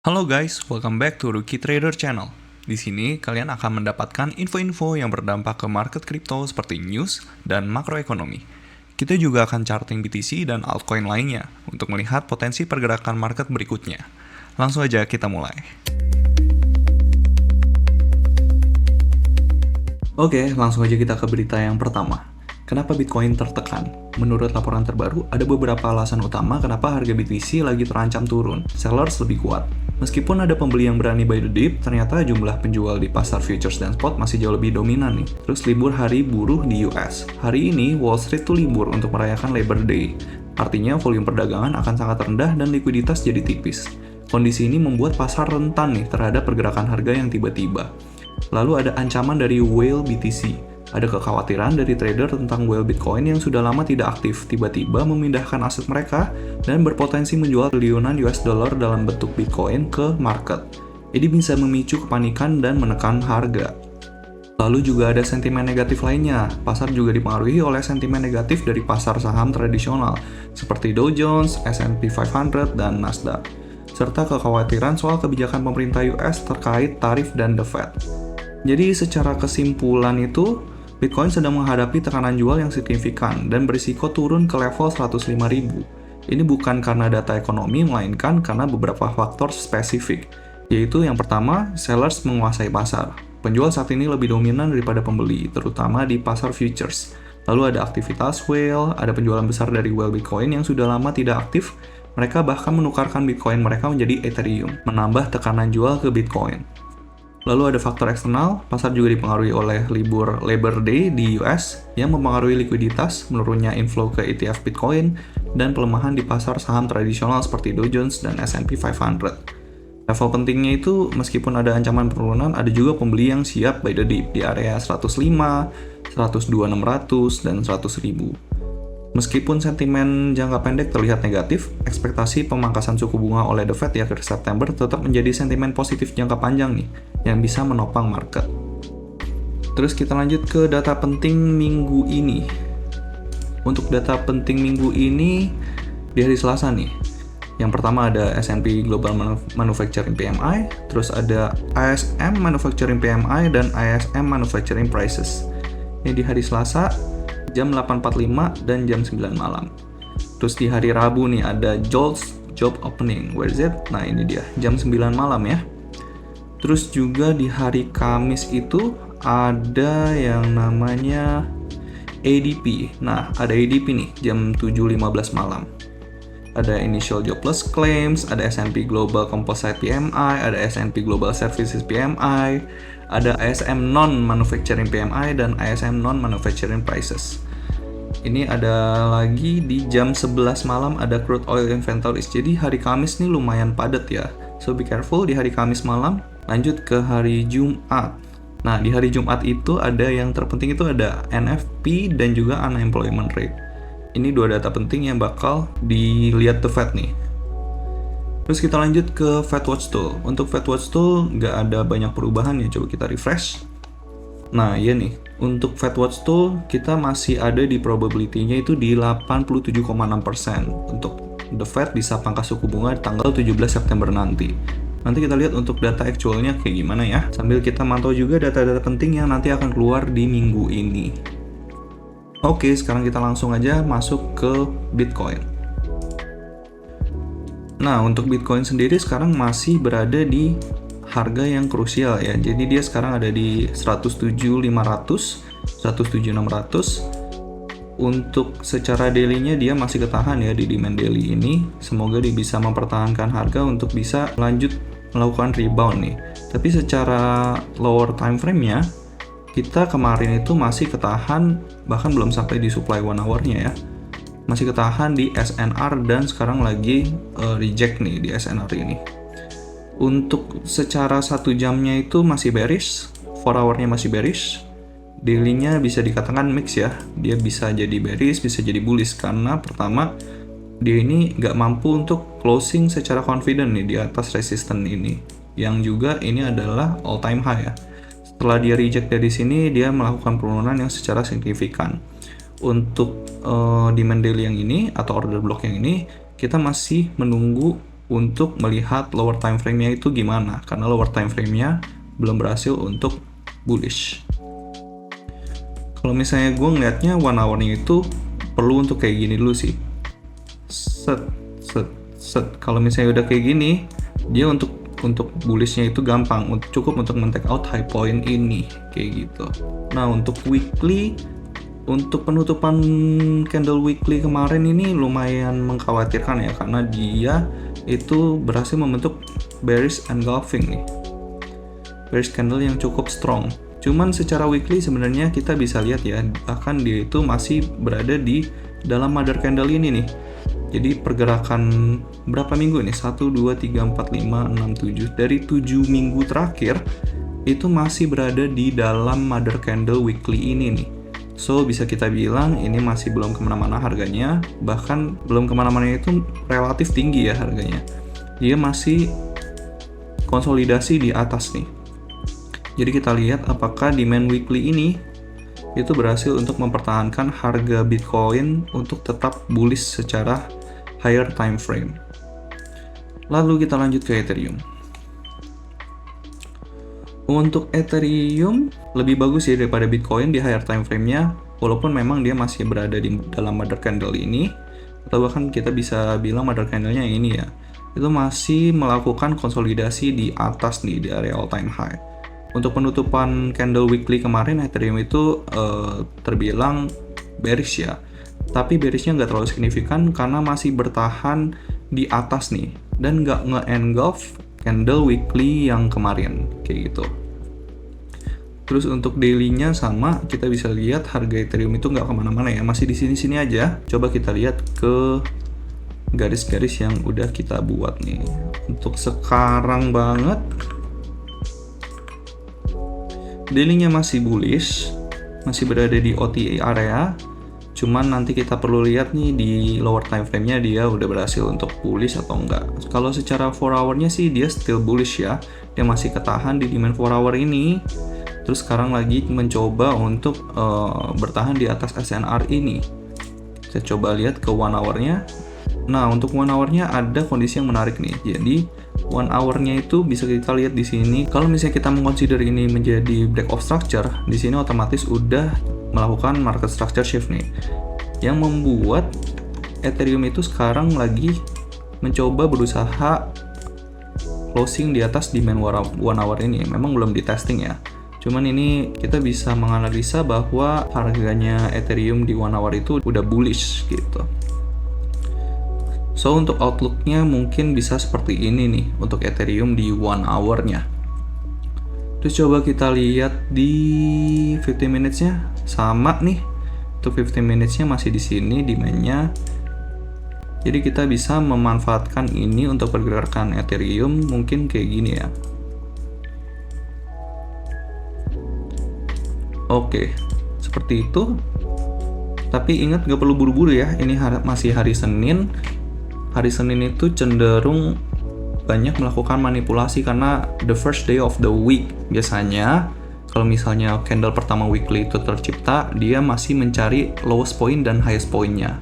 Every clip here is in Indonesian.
Halo guys, welcome back to Rookie Trader Channel. Di sini kalian akan mendapatkan info-info yang berdampak ke market kripto seperti news dan makroekonomi. Kita juga akan charting BTC dan altcoin lainnya untuk melihat potensi pergerakan market berikutnya. Langsung aja kita mulai. Oke, langsung aja kita ke berita yang pertama. Kenapa Bitcoin tertekan? Menurut laporan terbaru, ada beberapa alasan utama kenapa harga BTC lagi terancam turun. Sellers lebih kuat. Meskipun ada pembeli yang berani buy the dip, ternyata jumlah penjual di pasar futures dan spot masih jauh lebih dominan nih. Terus libur hari buruh di US. Hari ini Wall Street tuh libur untuk merayakan Labor Day. Artinya volume perdagangan akan sangat rendah dan likuiditas jadi tipis. Kondisi ini membuat pasar rentan nih terhadap pergerakan harga yang tiba-tiba. Lalu ada ancaman dari whale BTC. Ada kekhawatiran dari trader tentang whale Bitcoin yang sudah lama tidak aktif, tiba-tiba memindahkan aset mereka dan berpotensi menjual triliunan US dollar dalam bentuk Bitcoin ke market. Ini bisa memicu kepanikan dan menekan harga. Lalu juga ada sentimen negatif lainnya. Pasar juga dipengaruhi oleh sentimen negatif dari pasar saham tradisional, seperti Dow Jones, S&P 500, dan Nasdaq, serta kekhawatiran soal kebijakan pemerintah US terkait tarif dan The Fed. Jadi secara kesimpulan itu, Bitcoin sedang menghadapi tekanan jual yang signifikan dan berisiko turun ke level 105.000. Ini bukan karena data ekonomi, melainkan karena beberapa faktor spesifik, yaitu yang pertama, sellers menguasai pasar. Penjual saat ini lebih dominan daripada pembeli, terutama di pasar futures. Lalu ada aktivitas whale, ada penjualan besar dari whale Bitcoin yang sudah lama tidak aktif. Mereka bahkan menukarkan Bitcoin mereka menjadi Ethereum, menambah tekanan jual ke Bitcoin. Lalu ada faktor eksternal, pasar juga dipengaruhi oleh libur Labor Day di US yang mempengaruhi likuiditas, menurunnya inflow ke ETF Bitcoin, dan pelemahan di pasar saham tradisional seperti Dow Jones dan S&P 500. Level pentingnya itu, meskipun ada ancaman penurunan, ada juga pembeli yang siap buy the dip di area 105, 102.600, dan 100.000. Meskipun sentimen jangka pendek terlihat negatif, ekspektasi pemangkasan suku bunga oleh The Fed di akhir September tetap menjadi sentimen positif jangka panjang nih, yang bisa menopang market. Terus kita lanjut ke data penting minggu ini. Untuk data penting minggu ini, di hari Selasa nih. Yang pertama ada S&P Global Manufacturing PMI, terus ada ISM Manufacturing PMI, dan ISM Manufacturing Prices. Ini di hari Selasa, jam 8.45 dan jam 9 malam. Terus di hari Rabu nih ada JOLTS Job Opening. Where is it? Nah ini dia, jam 9 malam ya. Terus juga di hari Kamis itu ada yang namanya ADP. Nah ada ADP nih, jam 7.15 malam. Ada Initial Jobless Claims, ada S&P Global Composite PMI, ada S&P Global Services PMI, ada ISM Non-Manufacturing PMI, dan ISM Non-Manufacturing Prices. Ini ada lagi di jam 11 malam ada Crude Oil Inventories. Jadi hari Kamis nih lumayan padat ya. So be careful di hari Kamis malam. Lanjut ke hari Jumat. Nah di hari Jumat itu ada yang terpenting itu ada NFP dan juga Unemployment Rate. Ini dua data penting yang bakal dilihat The Fed nih. Terus kita lanjut ke FedWatch Tool. Untuk FedWatch Tool nggak ada banyak perubahan ya, coba kita refresh. Nah iya nih, untuk FedWatch Tool kita masih ada di probability-nya itu di 87,6% untuk The Fed bisa pangkas suku bunga di tanggal 17 September nanti. Nanti kita lihat untuk data actualnya kayak gimana ya. Sambil kita mantau juga data-data penting yang nanti akan keluar di minggu ini. Oke, sekarang kita langsung aja masuk ke Bitcoin. Nah, untuk Bitcoin sendiri sekarang masih berada di harga yang krusial ya. Jadi dia sekarang ada di 107.500, 107.600. Untuk secara daily-nya dia masih ketahan ya di demand daily ini. Semoga dia bisa mempertahankan harga untuk bisa lanjut melakukan rebound nih. Tapi secara lower time frame-nya, kita kemarin itu masih ketahan, bahkan belum sampai di supply 1 hour-nya ya. Masih ketahan di SNR dan sekarang lagi reject nih di SNR ini. Untuk secara 1 jamnya itu masih bearish, 4 hour-nya masih bearish. Daily-nya bisa dikatakan mix ya. Dia bisa jadi bearish, bisa jadi bullish karena pertama dia ini nggak mampu untuk closing secara confident nih di atas resistance ini. Yang juga ini adalah all time high ya. Setelah dia reject dari sini, dia melakukan penurunan yang secara signifikan. Untuk demand daily yang ini atau order block yang ini, kita masih menunggu untuk melihat lower time frame-nya itu gimana, karena lower time frame-nya belum berhasil untuk bullish. Kalau misalnya gue ngeliatnya 1 hour-nya itu perlu untuk kayak gini dulu sih. Set. Kalau misalnya udah kayak gini, dia untuk bullishnya itu gampang, cukup untuk men-take out high point ini kayak gitu. Nah, untuk weekly, untuk penutupan candle weekly kemarin ini lumayan mengkhawatirkan ya, karena dia itu berhasil membentuk bearish engulfing nih, bearish candle yang cukup strong. Cuman secara weekly sebenarnya kita bisa lihat ya, bahkan dia itu masih berada di dalam mother candle ini nih. Jadi pergerakan berapa minggu nih? 1, 2, 3, 4, 5, 6, 7. Dari 7 minggu terakhir itu masih berada di dalam mother candle weekly ini nih. So bisa kita bilang ini masih belum kemana-mana harganya. Bahkan belum kemana-mana itu relatif tinggi ya harganya. Dia masih konsolidasi di atas nih. Jadi kita lihat apakah demand weekly ini itu berhasil untuk mempertahankan harga Bitcoin untuk tetap bullish secara higher time frame. Lalu kita lanjut ke Ethereum. Untuk Ethereum lebih bagus ya daripada Bitcoin di higher time frame-nya, walaupun memang dia masih berada di dalam mother candle ini, atau bahkan kita bisa bilang mother candle-nya yang ini ya, itu masih melakukan konsolidasi di atas nih, di area all time high. Untuk penutupan candle weekly kemarin, Ethereum itu terbilang bearish ya. Tapi bearishnya nggak terlalu signifikan karena masih bertahan di atas nih. Dan nggak nge-engulf candle weekly yang kemarin, kayak gitu. Terus untuk daily-nya sama, kita bisa lihat harga Ethereum itu nggak kemana-mana ya. Masih di sini-sini aja. Coba kita lihat ke garis-garis yang udah kita buat nih. Untuk sekarang banget, daily-nya masih bullish, masih berada di OTA area, cuman nanti kita perlu lihat nih di lower time frame-nya dia udah berhasil untuk bullish atau enggak. Kalau secara 4 hour-nya sih dia still bullish ya, dia masih ketahan di demand 4 hour ini, terus sekarang lagi mencoba untuk bertahan di atas SNR ini. Kita coba lihat ke 1 hour-nya. Nah, untuk 1 hour-nya ada kondisi yang menarik nih, jadi 1 hour-nya itu bisa kita lihat di sini. Kalau misalnya kita mengconsider ini menjadi break of structure, di sini otomatis udah melakukan market structure shift nih, yang membuat Ethereum itu sekarang lagi mencoba berusaha closing di atas demand 1 hour ini. Memang belum di testing ya, cuman ini kita bisa menganalisa bahwa harganya Ethereum di 1 hour itu udah bullish gitu. So untuk outlook-nya mungkin bisa seperti ini nih untuk Ethereum di 1 hour-nya. Terus coba kita lihat di 15 minutes-nya, sama nih. Untuk 15 minutes-nya masih di sini demand-nya. Jadi kita bisa memanfaatkan ini untuk pergerakan Ethereum mungkin kayak gini ya. Oke, seperti itu. Tapi ingat gak perlu buru-buru ya, ini masih hari Senin. Hari Senin itu cenderung banyak melakukan manipulasi karena the first day of the week. Biasanya kalau misalnya candle pertama weekly itu tercipta, dia masih mencari lowest point dan highest point-nya.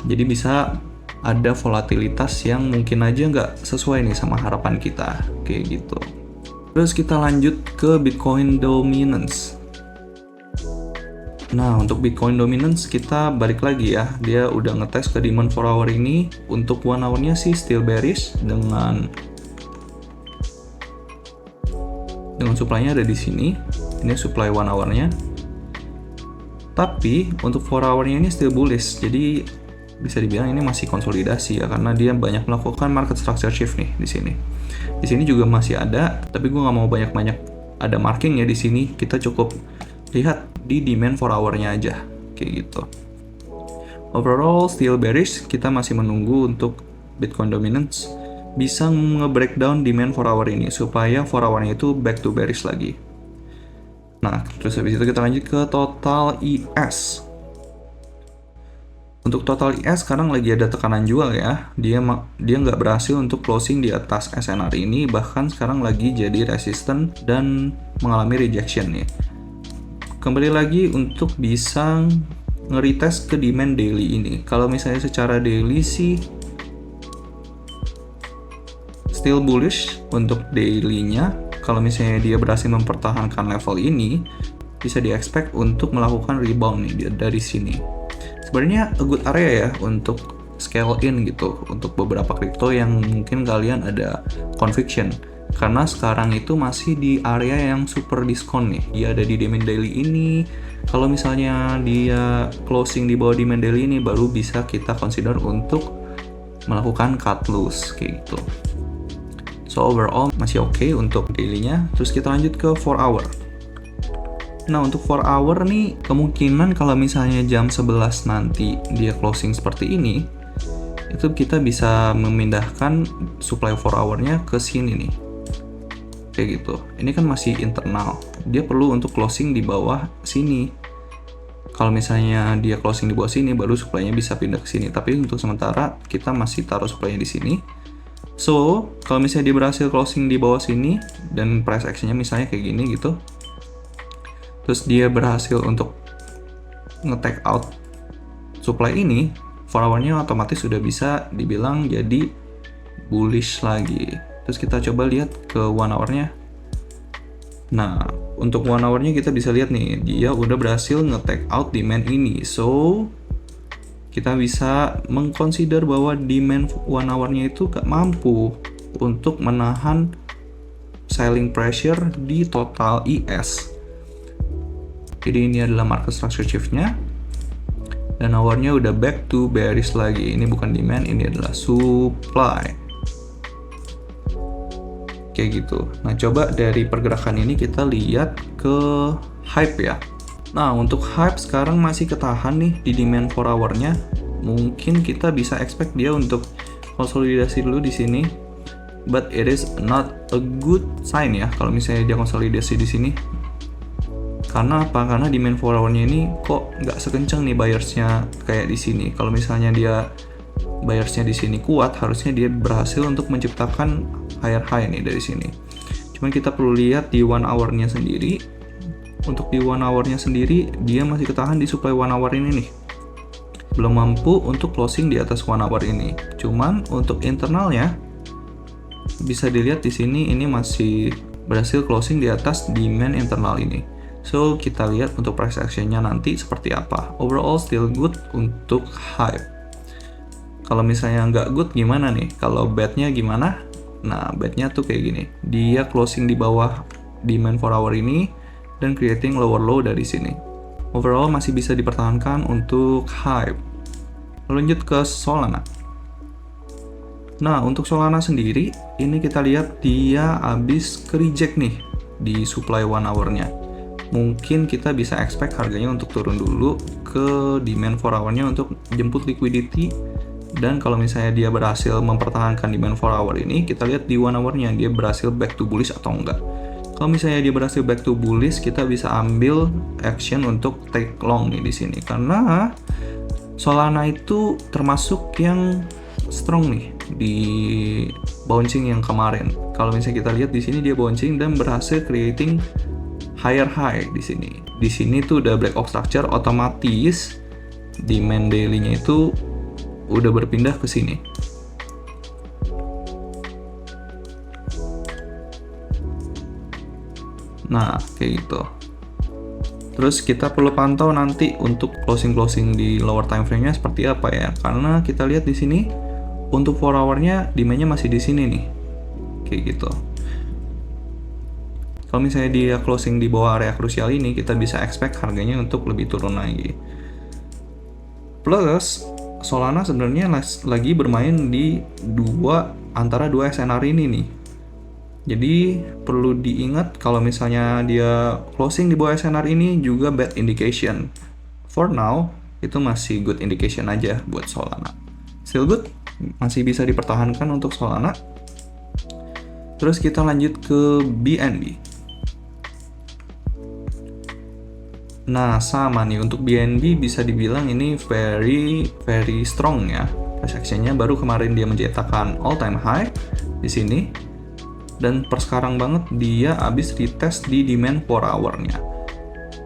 Jadi bisa ada volatilitas yang mungkin aja nggak sesuai nih sama harapan kita, kayak gitu. Terus kita lanjut ke Bitcoin dominance. Nah, untuk Bitcoin dominance kita balik lagi ya. Dia udah ngetes ke demand 4 hour ini. Untuk 1 hour-nya sih still bearish dengan supply-nya ada di sini. Ini supply 1 hour-nya. Tapi untuk 4 hour-nya ini still bullish. Jadi bisa dibilang ini masih konsolidasi ya, karena dia banyak melakukan market structure shift nih di sini. Di sini juga masih ada, tapi gue nggak mau banyak-banyak ada marking ya di sini. Kita cukup lihat di demand 4 hour-nya aja, kayak gitu. Overall still bearish, kita masih menunggu untuk Bitcoin dominance bisa nge-breakdown demand 4 hour ini supaya 4 hour-nya itu back to bearish lagi. Nah, terus habis itu kita lanjut ke total ES. Untuk total ES sekarang lagi ada tekanan jual ya. Dia nggak berhasil untuk closing di atas SNR ini, bahkan sekarang lagi jadi resistant dan mengalami rejection nih. Kembali lagi untuk bisa nge-retest ke demand daily ini. Kalau misalnya secara daily sih still bullish untuk daily-nya. Kalau misalnya dia berhasil mempertahankan level ini, bisa di-expect untuk melakukan rebound nih dari sini. Sebenarnya a good area ya untuk scale in gitu untuk beberapa kripto yang mungkin kalian ada conviction. Karena sekarang itu masih di area yang super diskon nih. Dia ada di demand daily ini. Kalau misalnya dia closing di bawah demand daily ini, baru bisa kita consider untuk melakukan cut loss kayak gitu. So overall masih oke untuk daily-nya. Terus kita lanjut ke 4 hour. Nah untuk 4 hour nih, kemungkinan kalau misalnya jam 11 nanti dia closing seperti ini, itu kita bisa memindahkan supply 4 hour-nya ke sini nih. Kayak gitu. Ini kan masih internal. Dia perlu untuk closing di bawah sini. Kalau misalnya dia closing di bawah sini, baru supply-nya bisa pindah ke sini. Tapi untuk sementara kita masih taruh supply-nya di sini. So, kalau misalnya dia berhasil closing di bawah sini dan price action-nya misalnya kayak gini gitu. Terus dia berhasil untuk nge-take out supply ini, 4 hour-nya otomatis sudah bisa dibilang jadi bullish lagi. Terus kita coba lihat ke 1 hour-nya. Nah, untuk 1 hour-nya kita bisa lihat nih, dia udah berhasil nge-take out demand ini. So, kita bisa mengconsider bahwa demand 1 hour-nya itu gak mampu untuk menahan selling pressure di total ES. Jadi ini adalah market structure shift-nya. Dan hour-nya udah back to bearish lagi. Ini bukan demand, ini adalah supply. Kayak gitu. Nah, coba dari pergerakan ini kita lihat ke hype ya. Nah, untuk hype sekarang masih ketahan nih di demand 4 hour-nya. Mungkin kita bisa expect dia untuk konsolidasi dulu di sini. But it is not a good sign ya kalau misalnya dia konsolidasi di sini. Karena apa? Karena demand 4 hour-nya ini kok nggak sekencang nih buyers-nya kayak di sini. Kalau misalnya dia buyers-nya di sini kuat, harusnya dia berhasil untuk menciptakan higher high nih dari sini. Cuman kita perlu lihat di 1 hour-nya sendiri. Untuk di 1 hour-nya sendiri, dia masih ketahan di supply 1 hour ini nih. Belum mampu untuk closing di atas 1 hour ini. Cuman untuk internalnya, bisa dilihat di sini ini masih berhasil closing di atas demand internal ini. So, kita lihat untuk price action-nya nanti seperti apa. Overall still good untuk hype. Kalau misalnya nggak good gimana nih? Kalau bad-nya gimana? Nah, bad-nya tuh kayak gini. Dia closing di bawah demand 4 hour ini, dan creating lower low dari sini. Overall masih bisa dipertahankan untuk hype. Lanjut ke Solana. Nah, untuk Solana sendiri, ini kita lihat dia habis ke reject nih di supply 1 hour-nya. Mungkin kita bisa expect harganya untuk turun dulu ke demand 4 hour-nya untuk jemput liquidity. Dan kalau misalnya dia berhasil mempertahankan demand 4 hour ini, kita lihat di 1 hour-nya dia berhasil back to bullish atau enggak. Kalau misalnya dia berhasil back to bullish, kita bisa ambil action untuk take long nih di sini. Karena Solana itu termasuk yang strong nih di bouncing yang kemarin. Kalau misalnya kita lihat di sini dia bouncing dan berhasil creating higher high di sini. Di sini tuh udah black ops structure, otomatis demand daily-nya itu udah berpindah ke sini. Nah, kayak gitu. Terus kita perlu pantau nanti untuk closing di lower time frame-nya seperti apa ya. Karena kita lihat di sini untuk 4 hour-nya demand-nya masih di sini nih. Kayak gitu. Kalau misalnya dia closing di bawah area krusial ini, kita bisa expect harganya untuk lebih turun lagi. Plus, Solana sebenarnya lagi bermain di antara dua SNR ini nih. Jadi perlu diingat kalau misalnya dia closing di bawah SNR ini juga bad indication. For now, itu masih good indication aja buat Solana. Still good, masih bisa dipertahankan untuk Solana. Terus kita lanjut ke BNB. Nah, sama nih untuk BNB bisa dibilang ini very strong ya. Price action-nya baru kemarin dia menciptakan all time high di sini. Dan per sekarang banget dia habis retest di demand 4 hour-nya.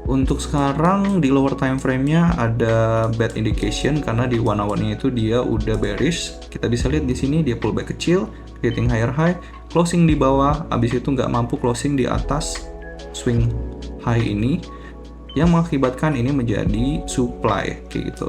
Untuk sekarang di lower time frame-nya ada bad indication karena di 1 hour-nya itu dia udah bearish. Kita bisa lihat di sini dia pullback kecil, hitting higher high, closing di bawah, abis itu nggak mampu closing di atas swing high ini, yang mengakibatkan ini menjadi supply kayak gitu.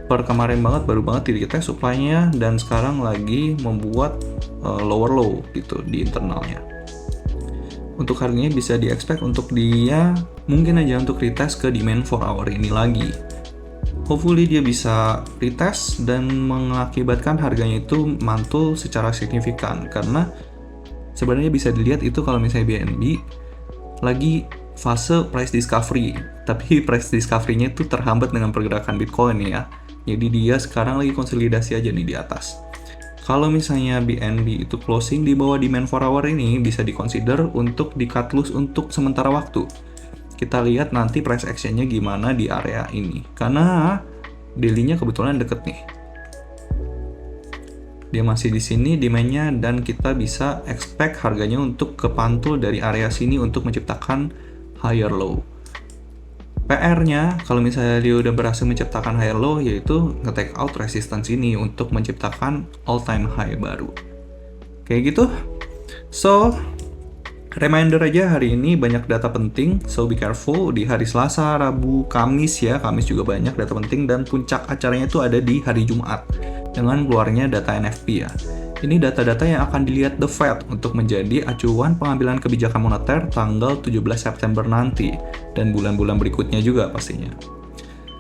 Per kemarin baru banget di retest supply-nya, dan sekarang lagi membuat lower low gitu di internalnya. Untuk harganya bisa di-expect untuk dia mungkin aja untuk retest ke demand 4 hour ini lagi. Hopefully dia bisa retest dan mengakibatkan harganya itu mantul secara signifikan, karena sebenarnya bisa dilihat itu kalau misalnya BNB lagi fase price discovery, tapi price discovery-nya itu terhambat dengan pergerakan Bitcoin ya. Jadi dia sekarang lagi konsolidasi aja nih di atas. Kalau misalnya BNB itu closing di bawah demand 4 hour ini, bisa di-consider untuk di-cut loss untuk sementara waktu. Kita lihat nanti price action-nya gimana di area ini. Karena daily-nya kebetulan deket nih. Dia masih di sini demand-nya, dan kita bisa expect harganya untuk kepantul dari area sini untuk menciptakan higher low. PR-nya, kalau misalnya dia udah berhasil menciptakan higher low, yaitu nge-take out resistance ini untuk menciptakan all-time high baru. Kayak gitu. So, reminder aja, hari ini banyak data penting, so be careful. Di hari Selasa, Rabu, Kamis ya, Kamis juga banyak data penting, dan puncak acaranya itu ada di hari Jumat dengan keluarnya data NFP ya. Ini data-data yang akan dilihat The Fed untuk menjadi acuan pengambilan kebijakan moneter tanggal 17 September nanti, dan bulan-bulan berikutnya juga pastinya.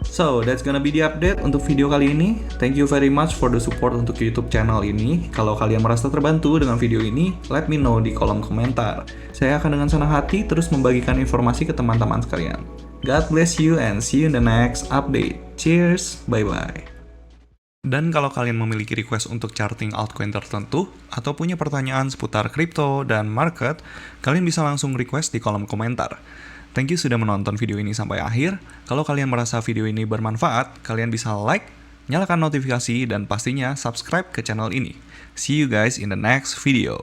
So, that's gonna be the update untuk video kali ini. Thank you very much for the support untuk YouTube channel ini. Kalau kalian merasa terbantu dengan video ini, let me know di kolom komentar. Saya akan dengan senang hati terus membagikan informasi ke teman-teman sekalian. God bless you and see you in the next update. Cheers, bye-bye. Dan kalau kalian memiliki request untuk charting altcoin tertentu, atau punya pertanyaan seputar kripto dan market, kalian bisa langsung request di kolom komentar. Thank you sudah menonton video ini sampai akhir. Kalau kalian merasa video ini bermanfaat, kalian bisa like, nyalakan notifikasi, dan pastinya subscribe ke channel ini. See you guys in the next video.